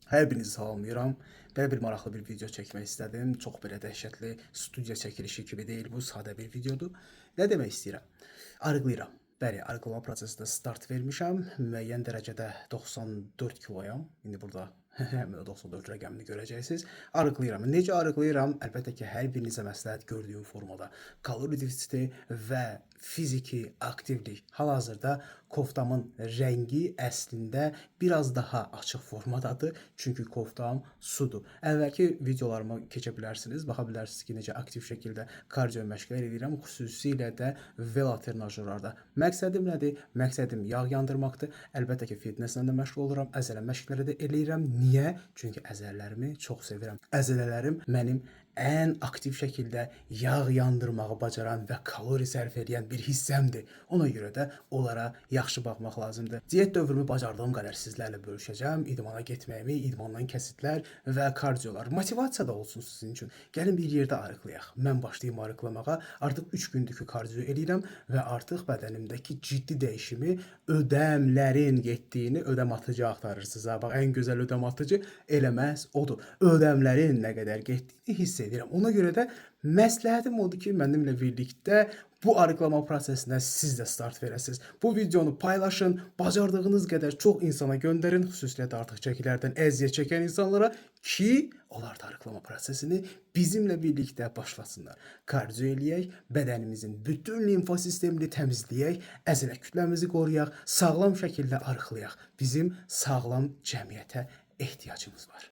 Hər birinizi salamlayıram. Belə bir maraqlı bir video çəkmək istədim. Çox belə dəhşətli studiya çəkilişi kimi deyil bu, sadə bir videodur. Nə demək istəyirəm? Arıqlayıram. Bəli, arıqlama prosesində start vermişəm. Müəyyən dərəcədə 94 kiloyam. İndi burada həmin o 94 rəqəmini görəcəksiniz. Arıqlayıram. Necə arıqlayıram? Əlbəttə ki, hər birinizə məsləhət gördüyüm formada. Kalori defisiti və fiziki aktivlik. Hal-hazırda koftamın rəngi əslində biraz daha açıq formadadır. Çünki koftam sudur. Əvvəlki videolarıma keçə bilərsiniz. Baxa bilərsiniz ki, necə aktiv şəkildə kardio məşqlər edirəm. Xüsusilə də velotrенажерlarda. Məqsədim nədir? Məqsədim yağ yandırmaqdır. Əlbəttə ki, fitnesslə də məşğul oluram. Əzələ məşqləri də eləyirəm. Niyə? Çünki əzələlərimi çox sevirəm. Əzələlərim mənim ən aktiv şəkildə yağ yandırmağı bacaran və kalori sərf edən bir hissəmdir. Ona görə də onlara yaxşı baxmaq lazımdır. Diyet dövrümü bacardığım qədər sizlərlə bölüşəcəm. İdmana getməyimi, idmandan kəsitlər və kardiolar. Motivasiya da olsun sizin üçün. Gəlin bir yerdə arıqlayaq. Mən başlayım arıqlamağa. Artıq 3 gündür ki, kardio eləyirəm və artıq bədənimdəki ciddi dəyişimi, ödəmlərin getdiyini, ödəm atıcı axtarırsınız. Bax, ən gözəl ödəm atıcı eləməz odur. Ödəmlərin nə qədər getdiyini hiss edirəm. Ona görə də məsləhətim odur ki, mənimlə birlikdə bu arıqlama prosesinə siz də start verəsiniz. Bu videonu paylaşın, bacardığınız qədər çox insana göndərin, xüsusilə də artıq çəkilərdən əziyyət çəkən insanlara ki, onlar da arıqlama prosesini bizimlə birlikdə başlasınlar. Kardio eləyək, bədənimizin bütün limfosistemini təmizləyək, əzələ kütləmizi qoruyaq, sağlam şəkildə arıqlayaq. Bizim sağlam cəmiyyətə ehtiyacımız var.